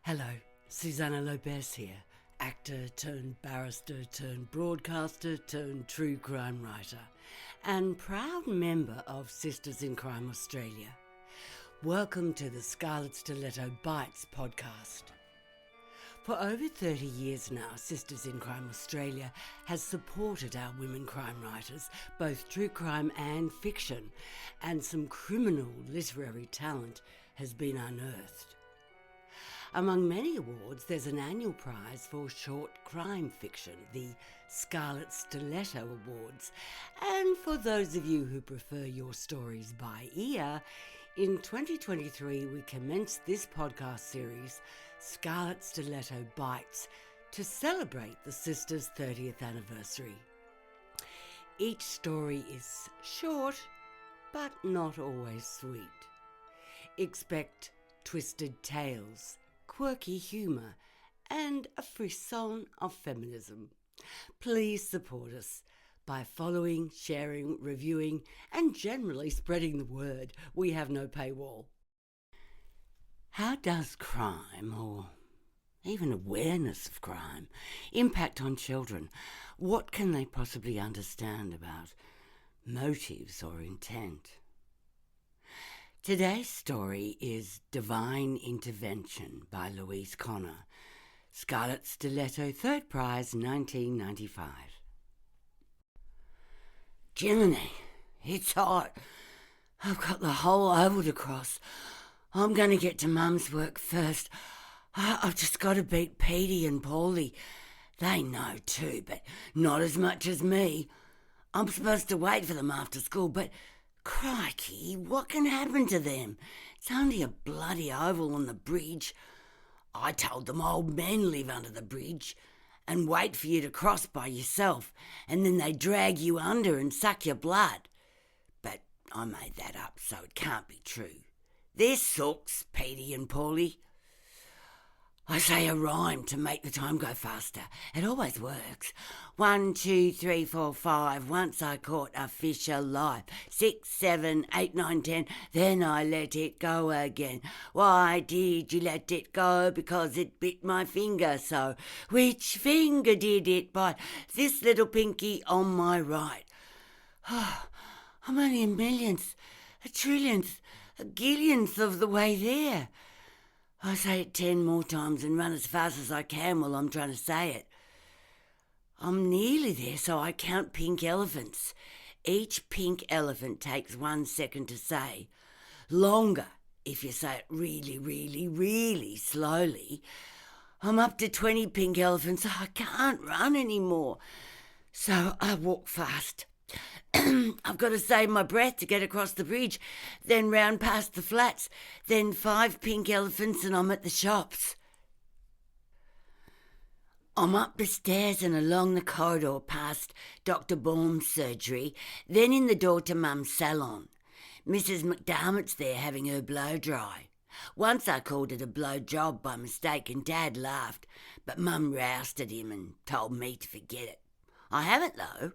Hello, Susanna Lobez here, actor turned barrister turned broadcaster turned true crime writer, and proud member of Sisters in Crime Australia. Welcome to the Scarlet Stiletto Bites podcast. For over 30 years now, Sisters in Crime Australia has supported our women crime writers, both true crime and fiction, and some criminal literary talent has been unearthed. Among many awards, there's an annual prize for short crime fiction, the Scarlet Stiletto Awards. And for those of you who prefer your stories by ear, in 2023 we commenced this podcast series, Scarlet Stiletto Bites, to celebrate the Sisters' 30th anniversary. Each story is short, but not always sweet. Expect twisted tales, quirky humour, and a frisson of feminism. Please support us by following, sharing, reviewing, and generally spreading the word. We have no paywall. How does crime, or even awareness of crime, impact on children? What can they possibly understand about motives or intent? Today's story is Divine Intervention by Louise Connor, Scarlet Stiletto, 3rd Prize, 1995. Jiminy, it's hot. I've got the whole oval to cross. I'm going to get to Mum's work first. I've just got to beat Petey and Paulie. They know too, but not as much as me. I'm supposed to wait for them after school, but crikey, what can happen to them? It's only a bloody oval on the bridge. I told them old men live under the bridge and wait for you to cross by yourself, and then they drag you under and suck your blood. But I made that up, so it can't be true. They're sooks, Petey and Paulie. I say a rhyme to make the time go faster. It always works. 1, 2, 3, 4, 5. Once I caught a fish alive. 6, 7, 8, 9, 10. Then I let it go again. Why did you let it go? Because it bit my finger so. Which finger did it bite? This little pinky on my right. Oh, I'm only a millionth, a trillionth, a gillionth of the way there. I say it 10 more times and run as fast as I can while I'm trying to say it. I'm nearly there, so I count pink elephants. Each pink elephant takes 1 second to say. Longer if you say it really, really, really slowly. I'm up to 20 pink elephants. I can't run anymore. So I walk fast. I've got to save my breath to get across the bridge, then round past the flats, then 5 pink elephants and I'm at the shops. I'm up the stairs and along the corridor past Dr. Baum's surgery, then in the door to Mum's salon. Mrs. McDermott's there having her blow dry. Once I called it a blow job by mistake and Dad laughed, but Mum roused at him and told me to forget it. I haven't though.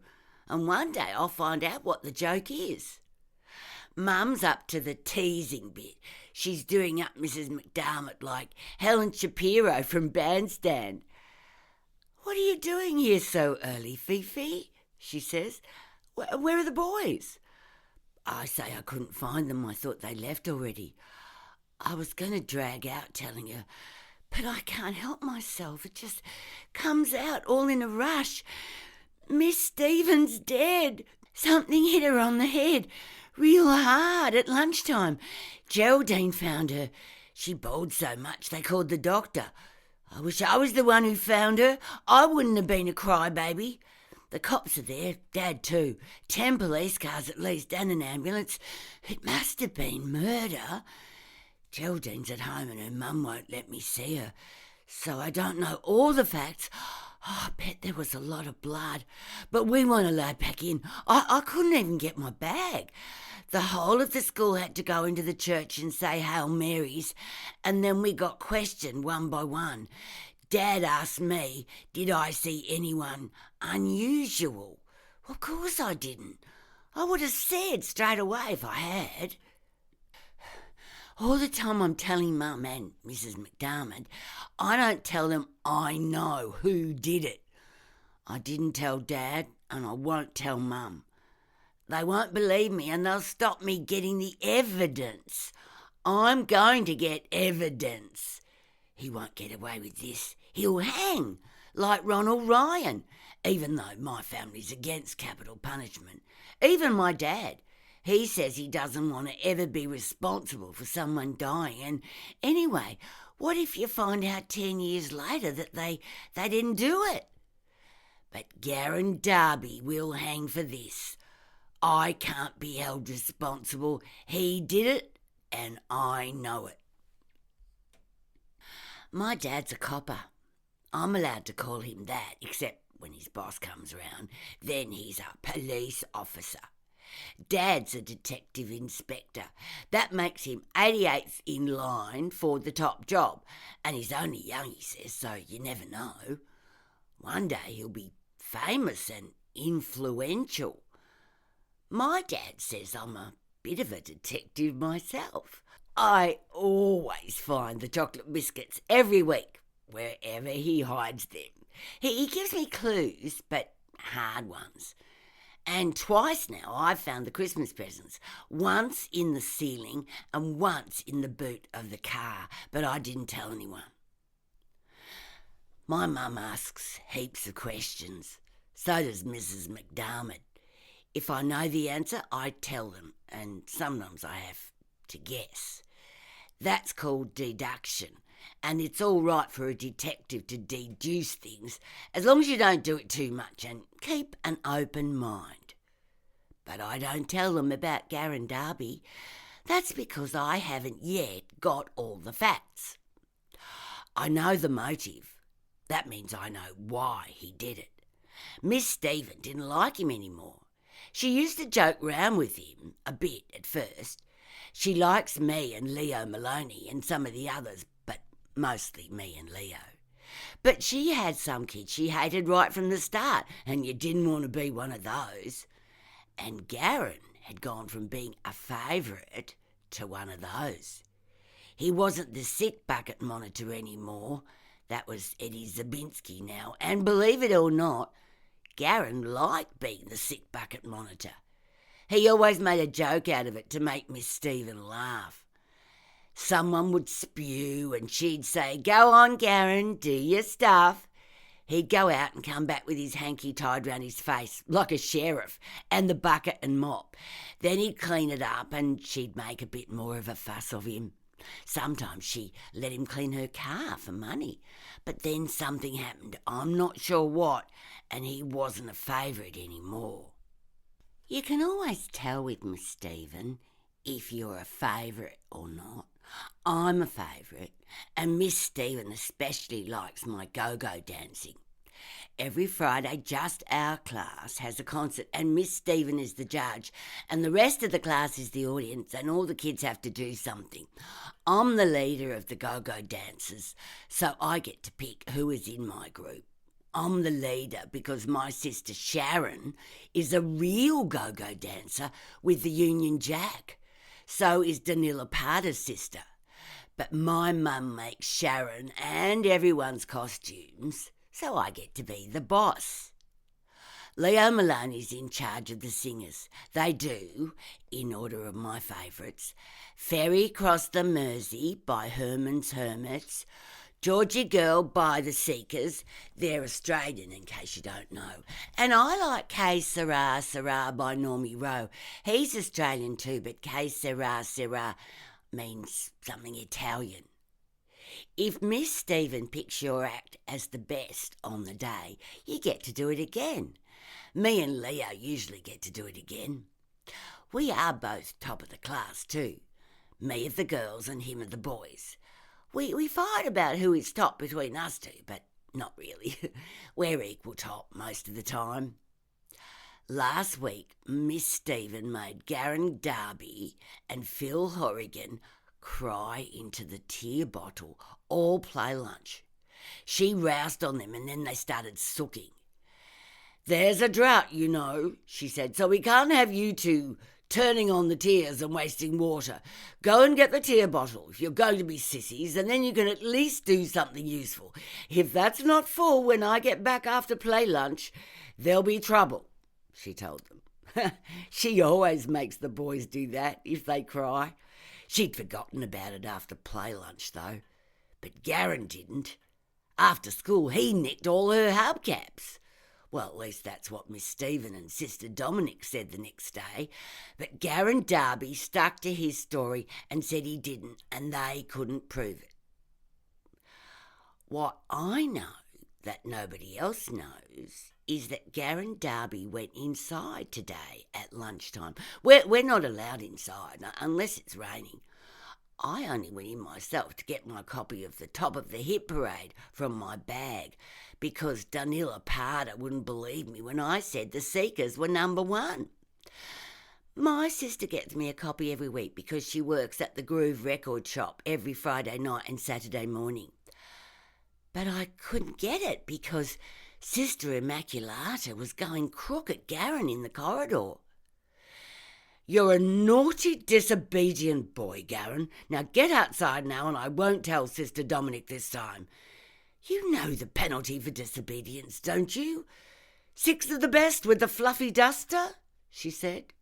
And one day I'll find out what the joke is. Mum's up to the teasing bit. She's doing up Mrs. McDermott like Helen Shapiro from Bandstand. "What are you doing here so early, Fifi?" she says. Where are the boys?" I say I couldn't find them. I thought they left already. I was going to drag out telling her, but I can't help myself. It just comes out all in a rush. "Miss Stephen's dead. Something hit her on the head, real hard at lunchtime. Geraldine found her. She bawled so much they called the doctor. I wish I was the one who found her. I wouldn't have been a crybaby. The cops are there, Dad too. 10 police cars at least and an ambulance. It must have been murder. Geraldine's at home and her mum won't let me see her, so I don't know all the facts. I bet there was a lot of blood, but we weren't allowed back in. I couldn't even get my bag. The whole of the school had to go into the church and say Hail Marys, and then we got questioned one by one. Dad asked me, did I see anyone unusual? Of course I didn't. I would have said straight away if I had. All the time I'm telling Mum and Mrs. McDermott, I don't tell them I know who did it. I didn't tell Dad, and I won't tell Mum. They won't believe me, and they'll stop me getting the evidence. I'm going to get evidence. He won't get away with this. He'll hang, like Ronald Ryan, even though my family's against capital punishment. Even my dad. He says he doesn't want to ever be responsible for someone dying. And anyway, what if you find out 10 years later that they didn't do it? But Garen Darby will hang for this. I can't be held responsible. He did it, and I know it. My dad's a copper. I'm allowed to call him that, except when his boss comes round. Then he's a police officer. Dad's a detective inspector. That makes him 88th in line for the top job. And he's only young, he says, so you never know. One day he'll be famous and influential. My dad says I'm a bit of a detective myself. I always find the chocolate biscuits every week, wherever he hides them. He gives me clues, but hard ones. And twice now I've found the Christmas presents, once in the ceiling and once in the boot of the car, but I didn't tell anyone. My mum asks heaps of questions. So does Mrs. McDermott. If I know the answer, I tell them, and sometimes I have to guess. That's called deduction, and it's all right for a detective to deduce things, as long as you don't do it too much and keep an open mind. But I don't tell them about Garen Darby. That's because I haven't yet got all the facts. I know the motive. That means I know why he did it. Miss Stephen didn't like him anymore. She used to joke round with him a bit at first. She likes me and Leo Maloney and some of the others, but mostly me and Leo. But she had some kids she hated right from the start, and you didn't want to be one of those. And Garen had gone from being a favourite to one of those. He wasn't the sick bucket monitor anymore. That was Eddie Zabinski now, and believe it or not, Garen liked being the sick bucket monitor. He always made a joke out of it to make Miss Stephen laugh. Someone would spew and she'd say, "Go on, Garen, do your stuff." He'd go out and come back with his hanky tied round his face, like a sheriff, and the bucket and mop. Then he'd clean it up and she'd make a bit more of a fuss of him. Sometimes she let him clean her car for money. But then something happened, I'm not sure what, and he wasn't a favourite anymore. You can always tell with Miss Stephen if you're a favourite or not. I'm a favourite, and Miss Stephen especially likes my go-go dancing. Every Friday, just our class has a concert, and Miss Stephen is the judge, and the rest of the class is the audience, and all the kids have to do something. I'm the leader of the go-go dancers, so I get to pick who is in my group. I'm the leader because my sister Sharon is a real go-go dancer with the Union Jack. So is Danila Parter's sister. But my mum makes Sharon and everyone's costumes, so I get to be the boss. Leo Maloney's in charge of the singers. They do, in order of my favourites, Ferry Cross the Mersey by Herman's Hermits, Georgie Girl by The Seekers, they're Australian in case you don't know, and I like Que Sera Sera by Normie Rowe. He's Australian too, but Que Sera Sera means something Italian. If Miss Stephen picks your act as the best on the day, you get to do it again. Me and Leo usually get to do it again. We are both top of the class too, me of the girls and him of the boys. We fight about who is top between us two, but not really. We're equal top most of the time. Last week, Miss Stephen made Garen Darby and Phil Horrigan cry into the tear bottle all play lunch. She roused on them and then they started sooking. "There's a drought, you know," she said, "so we can't have you two turning on the tears and wasting water. Go and get the tear bottle if you're going to be sissies, and then you can at least do something useful. If that's not full when I get back after play lunch, there'll be trouble," she told them. She always makes the boys do that if they cry. She'd forgotten about it after play lunch, though. But Garen didn't. After school, he nicked all her hubcaps. Well, at least that's what Miss Stephen and Sister Dominic said the next day. But Garen Darby stuck to his story and said he didn't, and they couldn't prove it. What I know that nobody else knows is that Garen Darby went inside today at lunchtime. We're not allowed inside unless it's raining. I only went in myself to get my copy of the Top of the Hit Parade from my bag because Danila Parda wouldn't believe me when I said the Seekers were number one. My sister gets me a copy every week because she works at the Groove Record Shop every Friday night and Saturday morning. But I couldn't get it because Sister Immaculata was going crook at Garen in the corridor. "You're a naughty, disobedient boy, Garen. Now get outside now and I won't tell Sister Dominic this time. You know the penalty for disobedience, don't you? 6 of the best with the fluffy duster," she said.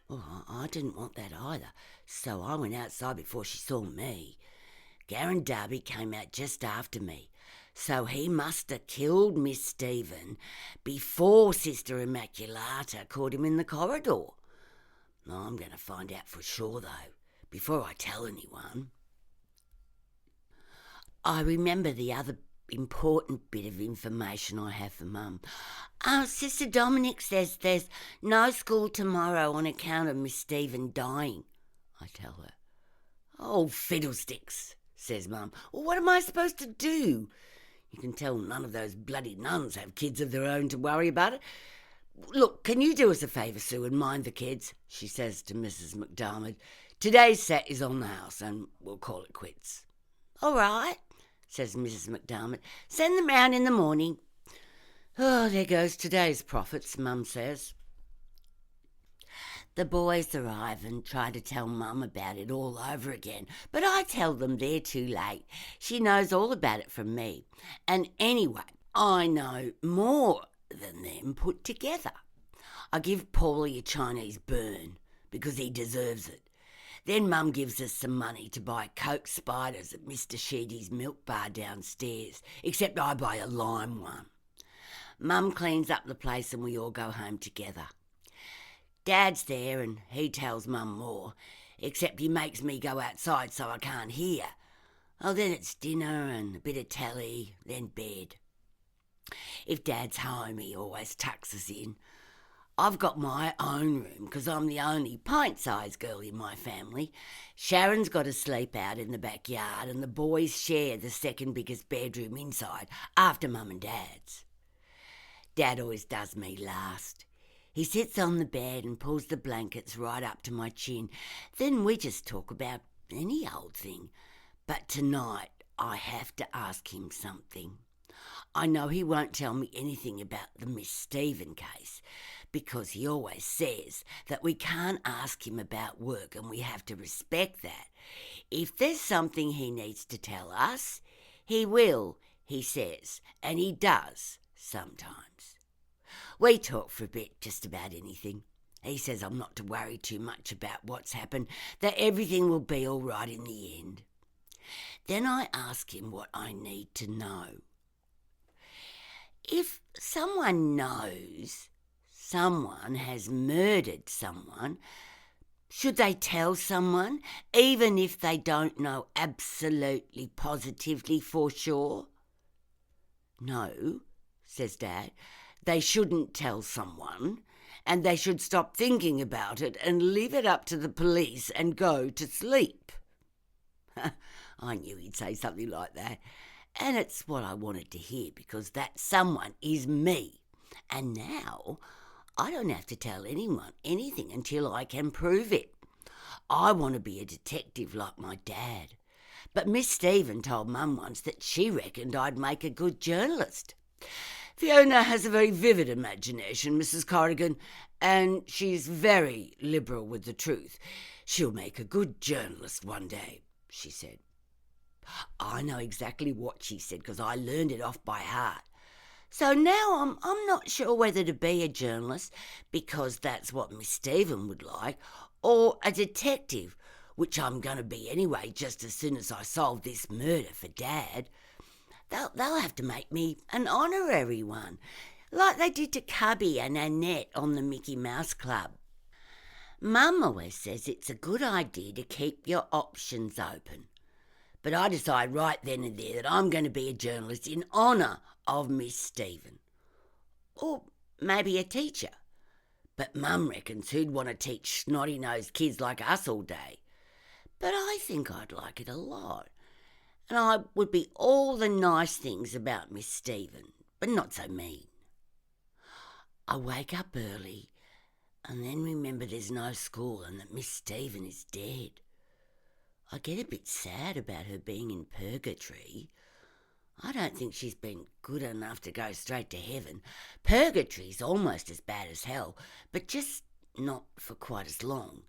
Well, I didn't want that either, so I went outside before she saw me. Garen Darby came out just after me, so he must have killed Miss Stephen before Sister Immaculata caught him in the corridor. I'm going to find out for sure, though, before I tell anyone. I remember the other important bit of information I have for Mum. Sister Dominic says there's no school tomorrow on account of Miss Stephen dying, I tell her. "Oh, fiddlesticks," says Mum. "Well, what am I supposed to do? You can tell none of those bloody nuns have kids of their own to worry about it. Look, can you do us a favour, Sue, and mind the kids?" she says to Mrs. McDermott. "Today's set is on the house and we'll call it quits." "All right," says Mrs. McDermott. "Send them round in the morning." Oh, there goes today's profits, Mum says. The boys arrive and try to tell Mum about it all over again, but I tell them they're too late. She knows all about it from me. And anyway, I know more than them put together. I give Paulie a Chinese burn because he deserves it. Then Mum gives us some money to buy Coke spiders at Mr. Sheedy's milk bar downstairs, except I buy a lime one. Mum cleans up the place and we all go home together. Dad's there and he tells Mum more, except he makes me go outside so I can't hear. Oh, then it's dinner and a bit of telly, then bed. If Dad's home, he always tucks us in. I've got my own room because I'm the only pint-sized girl in my family. Sharon's got to sleep out in the backyard and the boys share the second biggest bedroom inside after Mum and Dad's. Dad always does me last. He sits on the bed and pulls the blankets right up to my chin. Then we just talk about any old thing. But tonight I have to ask him something. I know he won't tell me anything about the Miss Stephen case because he always says that we can't ask him about work and we have to respect that. If there's something he needs to tell us, he will, he says, and he does sometimes. We talk for a bit, just about anything. He says I'm not to worry too much about what's happened, that everything will be all right in the end. Then I ask him what I need to know. If someone knows someone has murdered someone, should they tell someone, even if they don't know absolutely positively for sure? No, says Dad, they shouldn't tell someone, and they should stop thinking about it and leave it up to the police and go to sleep. I knew he'd say something like that. And it's what I wanted to hear because that someone is me. And now I don't have to tell anyone anything until I can prove it. I want to be a detective like my dad. But Miss Stephen told Mum once that she reckoned I'd make a good journalist. Fiona has a very vivid imagination, Mrs. Corrigan, and she's very liberal with the truth. She'll make a good journalist one day, she said. I know exactly what she said because I learned it off by heart. So now I'm not sure whether to be a journalist, because that's what Miss Stephen would like, or a detective, which I'm going to be anyway just as soon as I solve this murder for Dad. They'll have to make me an honorary one, like they did to Cubby and Annette on the Mickey Mouse Club. Mum always says it's a good idea to keep your options open. But I decide right then and there that I'm going to be a journalist in honour of Miss Stephen. Or maybe a teacher. But Mum reckons who'd want to teach snotty-nosed kids like us all day. But I think I'd like it a lot. And I would be all the nice things about Miss Stephen, but not so mean. I wake up early and then remember there's no school and that Miss Stephen is dead. I get a bit sad about her being in purgatory. I don't think she's been good enough to go straight to heaven. Purgatory's almost as bad as hell, but just not for quite as long.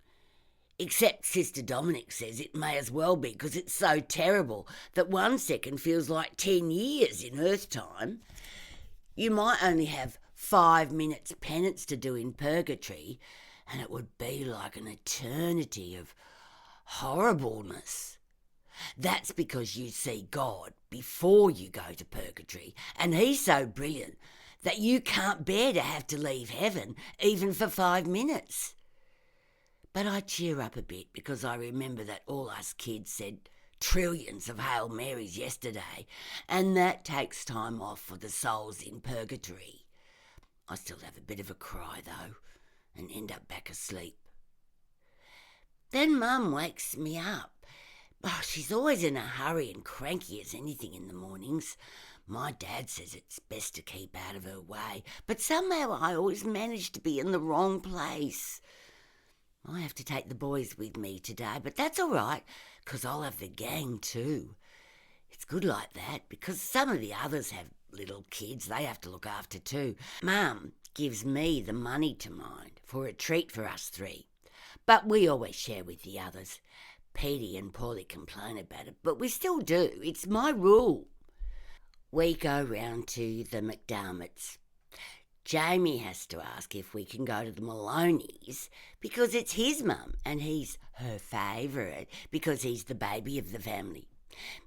Except Sister Dominic says it may as well be because it's so terrible that 1 second feels like 10 years in Earth time. You might only have 5 minutes penance to do in purgatory, and it would be like an eternity of horribleness. That's because you see God before you go to purgatory, and he's so brilliant that you can't bear to have to leave heaven even for 5 minutes. But I cheer up a bit because I remember that all us kids said trillions of Hail Marys yesterday, and that takes time off for the souls in purgatory. I still have a bit of a cry though, and end up back asleep. Then Mum wakes me up. Oh, she's always in a hurry and cranky as anything in the mornings. My dad says it's best to keep out of her way, but somehow I always manage to be in the wrong place. I have to take the boys with me today, but that's all right, because I'll have the gang too. It's good like that, because some of the others have little kids they have to look after too. Mum gives me the money to mind for a treat for us 3, but we always share with the others. Petey and Paulie complain about it, but we still do. It's my rule. We go round to the McDermotts. Jamie has to ask if we can go to the Maloney's because it's his mum and he's her favourite because he's the baby of the family.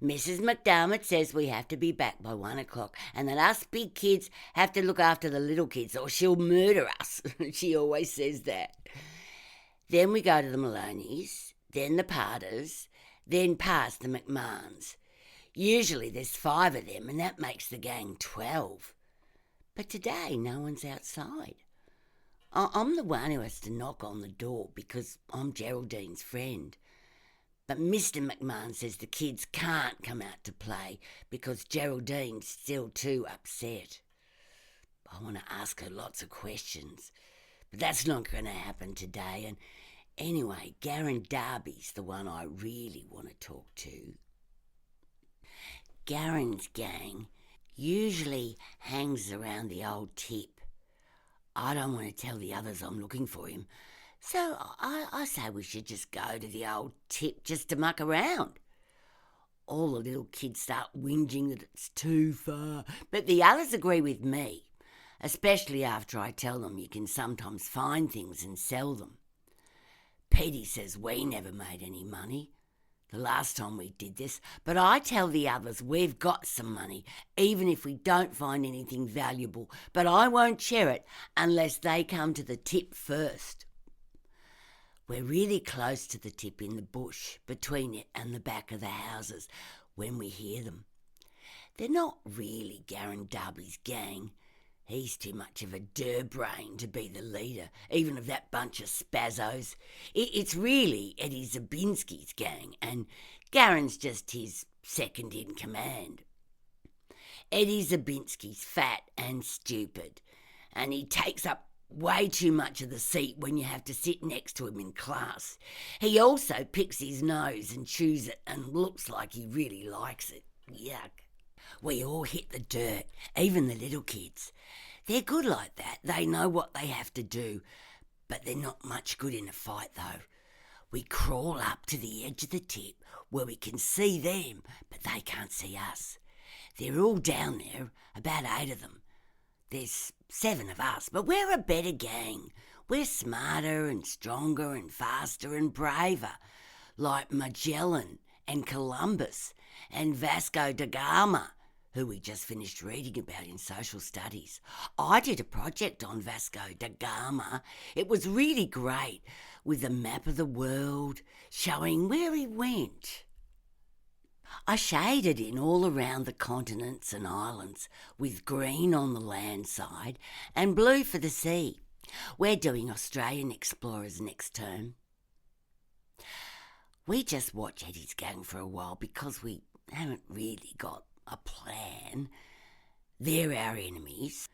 Mrs. McDermott says we have to be back by 1 o'clock and that us big kids have to look after the little kids or she'll murder us. She always says that. Then we go to the Maloney's, then the Parters, then past the McMahons. Usually there's 5 of them and that makes the gang 12. But today no one's outside. I'm the one who has to knock on the door because I'm Geraldine's friend. But Mr. McMahon says the kids can't come out to play because Geraldine's still too upset. I want to ask her lots of questions, but that's not going to happen today. And anyway, Garen Darby's the one I really want to talk to. Garen's gang usually hangs around the old tip. I don't want to tell the others I'm looking for him, so I say we should just go to the old tip just to muck around. All the little kids start whinging that it's too far, but the others agree with me, especially after I tell them you can sometimes find things and sell them. Petey says we never made any money the last time we did this, but I tell the others we've got some money, even if we don't find anything valuable, but I won't share it unless they come to the tip first. We're really close to the tip in the bush, between it and the back of the houses, when we hear them. They're not really Garen Darby's gang. He's too much of a brain to be the leader, even of that bunch of spazzos. It's really Eddie Zabinski's gang, and Garen's just his second in command. Eddie Zabinski's fat and stupid, and he takes up way too much of the seat when you have to sit next to him in class. He also picks his nose and chews it and looks like he really likes it. Yuck. We all hit the dirt, even the little kids. They're good like that. They know what they have to do, but they're not much good in a fight, though. We crawl up to the edge of the tip where we can see them, but they can't see us. They're all down there, about 8 of them. There's 7 of us, but we're a better gang. We're smarter and stronger and faster and braver, like Magellan and Columbus and Vasco da Gama, who we just finished reading about in social studies. I did a project on Vasco da Gama. It was really great, with a map of the world showing where he went. I shaded in all around the continents and islands with green on the land side and blue for the sea. We're doing Australian explorers next term. We just watch Eddie's gang for a while because we haven't really got a plan. They're our enemies.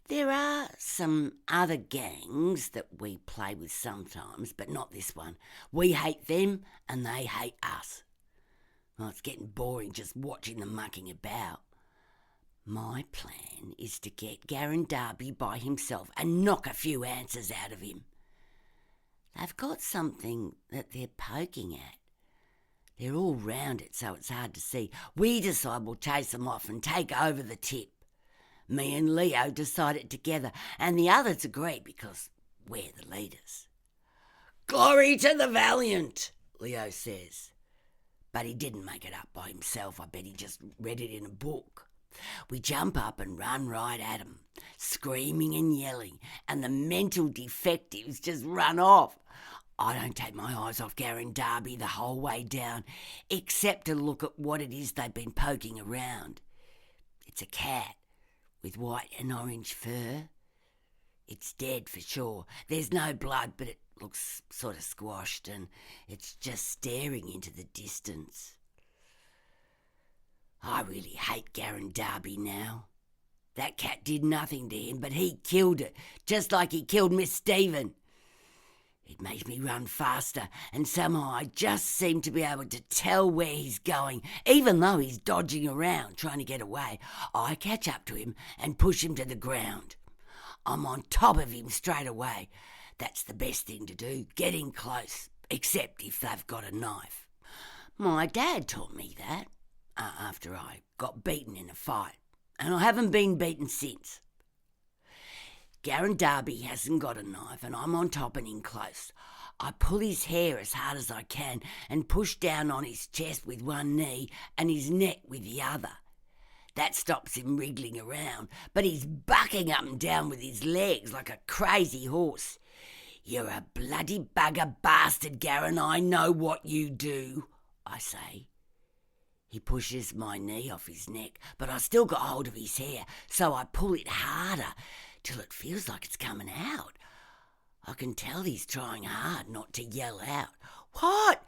There are some other gangs that we play with sometimes, but not this one. We hate them and they hate us. Well, it's getting boring just watching them mucking about. My plan is to get Garen Darby by himself and knock a few answers out of him. They've got something that they're poking at. They're all round it, so it's hard to see. We decide we'll chase them off and take over the tip. Me and Leo decide it together, and the others agree because we're the leaders. "Glory to the valiant," Leo says. But he didn't make it up by himself. I bet he just read it in a book. We jump up and run right at him, screaming and yelling, and the mental defectives just run off. I don't take my eyes off Garen Darby the whole way down, except to look at what it is they've been poking around. It's a cat with white and orange fur. It's dead for sure. There's no blood, but it looks sort of squashed and it's just staring into the distance. I really hate Garen Darby now. That cat did nothing to him, but he killed it, just like he killed Miss Stephen. It makes me run faster, and somehow I just seem to be able to tell where he's going, even though he's dodging around, trying to get away. I catch up to him and push him to the ground. I'm on top of him straight away. That's the best thing to do, getting close, except if they've got a knife. My dad taught me that after I got beaten in a fight, and I haven't been beaten since. Garen Darby hasn't got a knife and I'm on top and in close. I pull his hair as hard as I can and push down on his chest with one knee and his neck with the other. That stops him wriggling around, but he's bucking up and down with his legs like a crazy horse. "You're a bloody bugger bastard, Garen, I know what you do," I say. He pushes my knee off his neck, but I still got hold of his hair, so I pull it harder till it feels like it's coming out. I can tell he's trying hard not to yell out. What?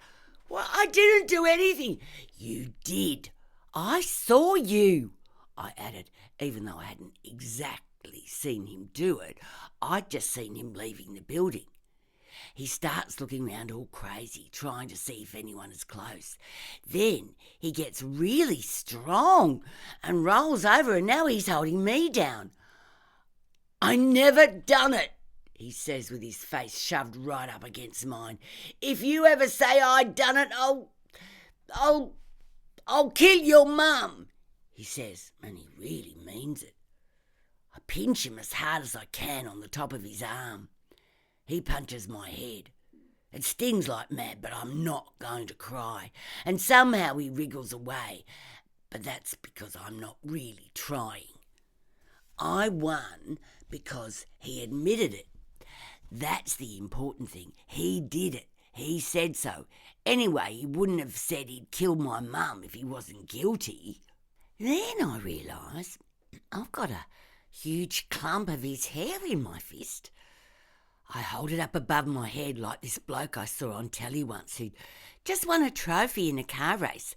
I didn't do anything." "You did. I saw you," I added, even though I hadn't exactly seen him do it. I'd just seen him leaving the building. He starts looking round all crazy, trying to see if anyone is close. Then he gets really strong and rolls over, and now he's holding me down. "I never done it," he says with his face shoved right up against mine. "If you ever say I done it, I'll kill your mum," he says, and he really means it. I pinch him as hard as I can on the top of his arm. He punches my head. It stings like mad, but I'm not going to cry. And somehow he wriggles away, but that's because I'm not really trying. I won because he admitted it. That's the important thing. He did it. He said so. Anyway, he wouldn't have said he'd killed my mum if he wasn't guilty. Then I realise I've got a huge clump of his hair in my fist. I hold it up above my head like this bloke I saw on telly once who'd just won a trophy in a car race.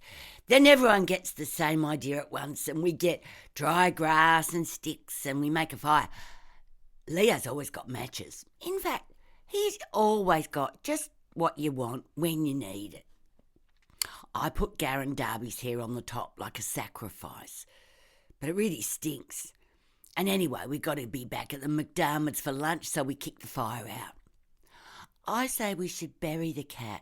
Then everyone gets the same idea at once and we get dry grass and sticks and we make a fire. Leo's always got matches. In fact, he's always got just what you want when you need it. I put Garen Darby's hair on the top like a sacrifice, but it really stinks. And anyway, we got to be back at the McDermott's for lunch, so we kicked the fire out. I say we should bury the cat,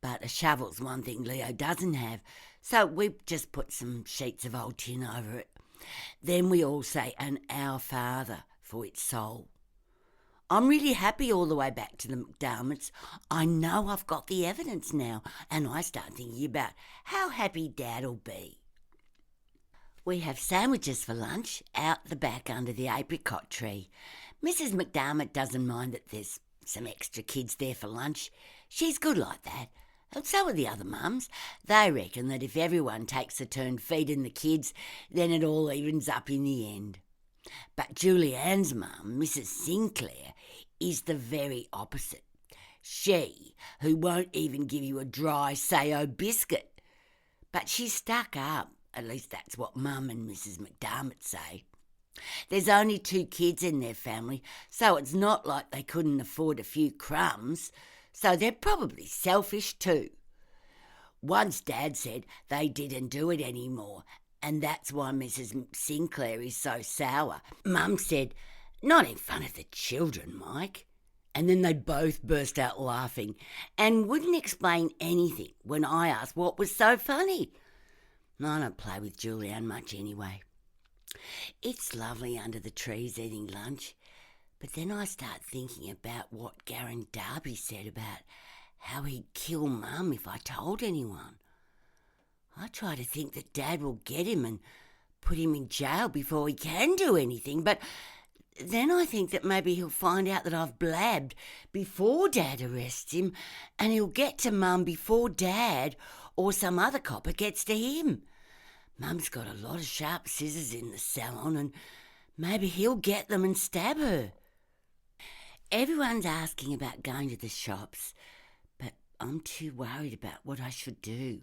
but a shovel's one thing Leo doesn't have, so we just put some sheets of old tin over it. Then we all say an Our Father for its soul. I'm really happy all the way back to the McDermotts. I know I've got the evidence now, and I start thinking about how happy Dad'll be. We have sandwiches for lunch out the back under the apricot tree. Mrs. McDermott doesn't mind that there's some extra kids there for lunch. She's good like that. And so are the other mums. They reckon that if everyone takes a turn feeding the kids, then it all evens up in the end. But Julianne's mum, Mrs. Sinclair, is the very opposite. She, who won't even give you a dry Sayo biscuit. But she's stuck up. At least that's what Mum and Mrs. McDermott say. There's only 2 kids in their family, so it's not like they couldn't afford a few crumbs, so they're probably selfish too. Once Dad said they didn't do it anymore, and that's why Mrs. Sinclair is so sour. Mum said, "Not in front of the children, Mike." And then they both burst out laughing and wouldn't explain anything when I asked what was so funny. I don't play with Julianne much anyway. It's lovely under the trees eating lunch, but then I start thinking about what Garen Darby said about how he'd kill Mum if I told anyone. I try to think that Dad will get him and put him in jail before he can do anything, but then I think that maybe he'll find out that I've blabbed before Dad arrests him, and he'll get to Mum before Dad or some other copper gets to him. Mum's got a lot of sharp scissors in the salon, and maybe he'll get them and stab her. Everyone's asking about going to the shops, but I'm too worried about what I should do.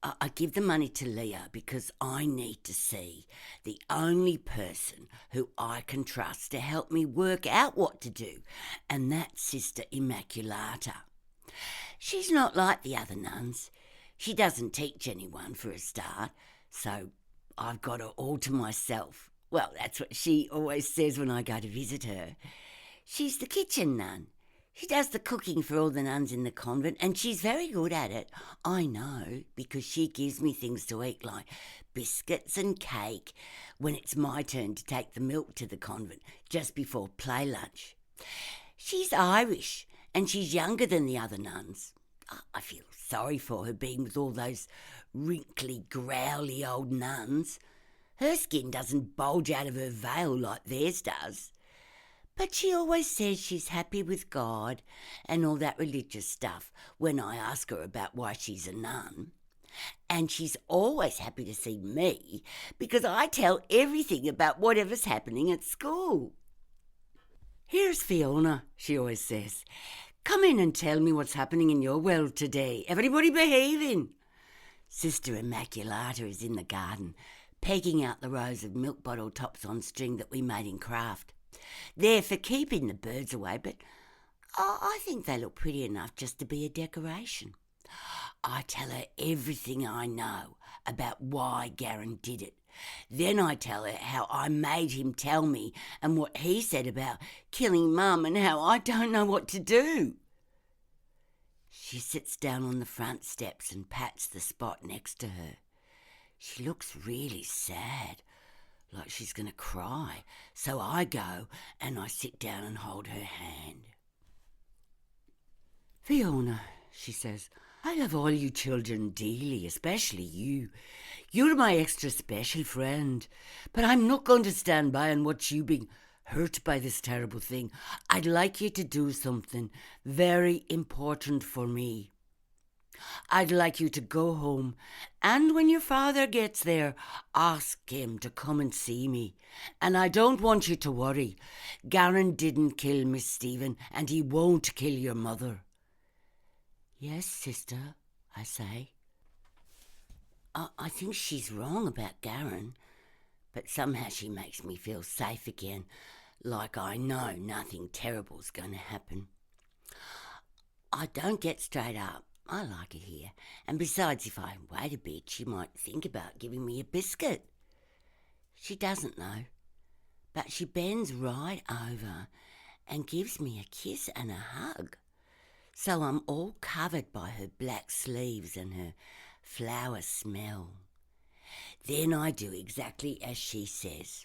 I give the money to Leah because I need to see the only person who I can trust to help me work out what to do, and that's Sister Immaculata. She's not like the other nuns. She doesn't teach anyone for a start, so I've got her all to myself. Well, that's what she always says when I go to visit her. She's the kitchen nun. She does the cooking for all the nuns in the convent, and she's very good at it. I know, because she gives me things to eat like biscuits and cake when it's my turn to take the milk to the convent just before play lunch. She's Irish, and she's younger than the other nuns. I feel sorry for her being with all those wrinkly, growly old nuns. Her skin doesn't bulge out of her veil like theirs does. But she always says she's happy with God and all that religious stuff when I ask her about why she's a nun. And she's always happy to see me because I tell everything about whatever's happening at school. "Here's Fiona," she always says. "Come in and tell me what's happening in your world today. Everybody behaving." Sister Immaculata is in the garden, pegging out the rows of milk bottle tops on string that we made in craft. They're for keeping the birds away, but I think they look pretty enough just to be a decoration. I tell her everything I know about why Garen did it. Then I tell her how I made him tell me and what he said about killing Mum and how I don't know what to do. She sits down on the front steps and pats the spot next to her. She looks really sad, like she's going to cry, so I go and I sit down and hold her hand. "Fiona," she says, "I love all you children dearly, especially you. You're my extra special friend, but I'm not going to stand by and watch you being hurt by this terrible thing. I'd like you to do something very important for me. I'd like you to go home, and when your father gets there, ask him to come and see me. And I don't want you to worry. Garen didn't kill Miss Stephen, and he won't kill your mother." "Yes, sister," I say. I think she's wrong about Garen, but somehow she makes me feel safe again, like I know nothing terrible's going to happen. I don't get straight up. I like it here, and besides, if I wait a bit, she might think about giving me a biscuit. She doesn't know, but she bends right over and gives me a kiss and a hug. So I'm all covered by her black sleeves and her flower smell. Then I do exactly as she says.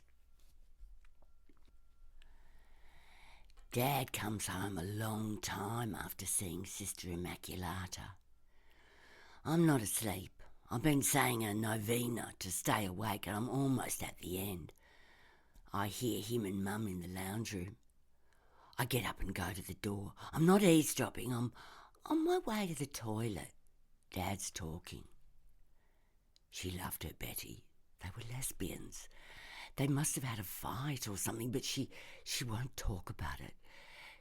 Dad comes home a long time after seeing Sister Immaculata. I'm not asleep. I've been saying a novena to stay awake and I'm almost at the end. I hear him and Mum in the lounge room. I get up and go to the door. I'm not eavesdropping. I'm on my way to the toilet. Dad's talking. She loved her Betty. They were lesbians. They must have had a fight or something, but she won't talk about it.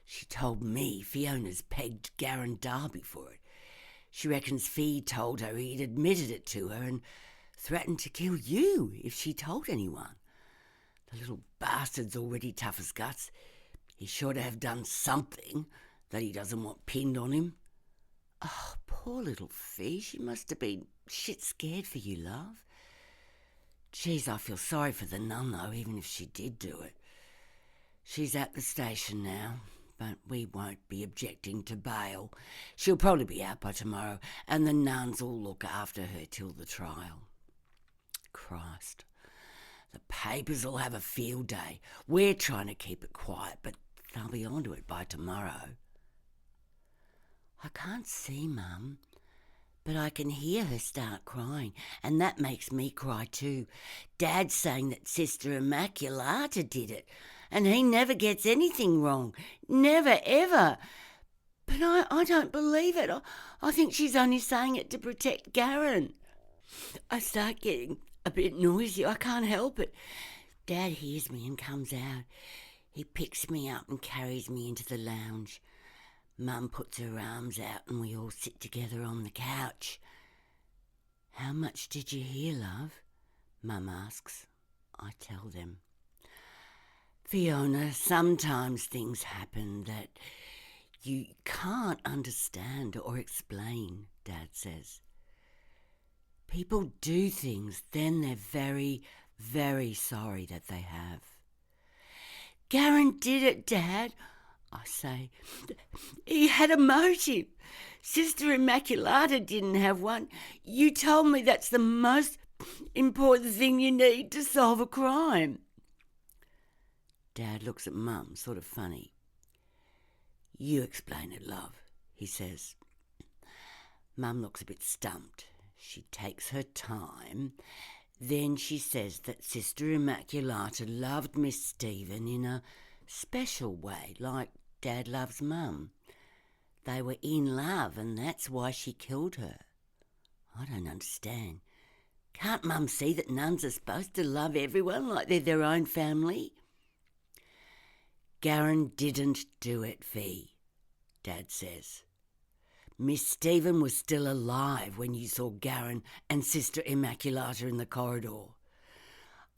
She told me Fiona's pegged Garen Darby for it. She reckons Fee told her he'd admitted it to her and threatened to kill you if she told anyone. The little bastard's already tough as guts. He's sure to have done something that he doesn't want pinned on him. Oh, poor little Fee. She must have been shit scared for you, love. Geez, I feel sorry for the nun, though, even if she did do it. She's at the station now, but we won't be objecting to bail. She'll probably be out by tomorrow, and the nuns will look after her till the trial. Christ. The papers will have a field day. We're trying to keep it quiet, but they'll be onto it by tomorrow. I can't see Mum, but I can hear her start crying, and that makes me cry too. Dad's saying that Sister Immaculata did it, and he never gets anything wrong. Never, ever. But I don't believe it. I think she's only saying it to protect Garen. I start getting a bit noisy. I can't help it. Dad hears me and comes out. He picks me up and carries me into the lounge. Mum puts her arms out and we all sit together on the couch. How much did you hear, love? Mum asks. I tell them. Fiona, sometimes things happen that you can't understand or explain, Dad says. People do things, then they're very, very sorry that they have. Garen did it, Dad, I say. He had a motive. Sister Immaculata didn't have one. You told me that's the most important thing you need to solve a crime. Dad looks at Mum, sort of funny. You explain it, love, he says. Mum looks a bit stumped. She takes her time. Then she says that Sister Immaculata loved Miss Stephen in a special way, like Dad loves Mum. They were in love and that's why she killed her. I don't understand. Can't Mum see that nuns are supposed to love everyone like they're their own family? Garen didn't do it, Fee, Dad says. Miss Stephen was still alive when you saw Garen and Sister Immaculata in the corridor.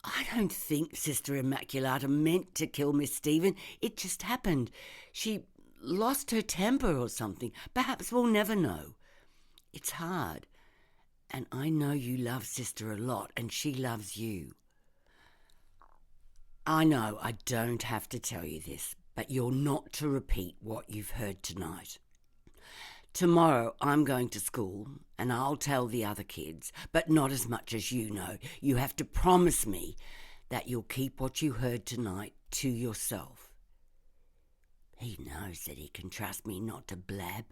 I don't think Sister Immaculata meant to kill Miss Stephen. It just happened. She lost her temper or something. Perhaps we'll never know. It's hard. And I know you love Sister a lot and she loves you. I know I don't have to tell you this, but you're not to repeat what you've heard tonight. Tomorrow I'm going to school and I'll tell the other kids, but not as much as you know. You have to promise me that you'll keep what you heard tonight to yourself. He knows that he can trust me not to blab,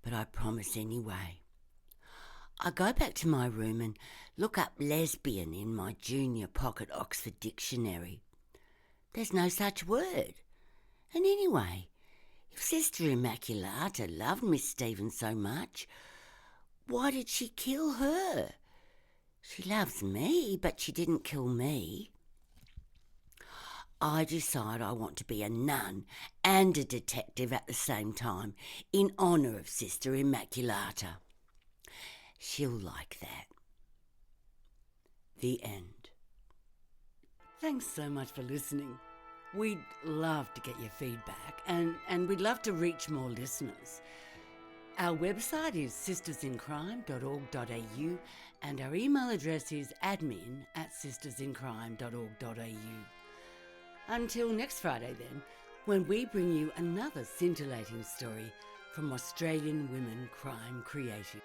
but I promise anyway. I go back to my room and look up lesbian in my junior pocket Oxford dictionary. There's no such word. And anyway, if Sister Immaculata loved Miss Stephen so much, why did she kill her? She loves me, but she didn't kill me. I decide I want to be a nun and a detective at the same time, in honour of Sister Immaculata. She'll like that. The end. Thanks so much for listening. We'd love to get your feedback and we'd love to reach more listeners. Our website is sistersincrime.org.au and our email address is admin@sistersincrime.org.au. Until next Friday then, when we bring you another scintillating story from Australian women crime creatives.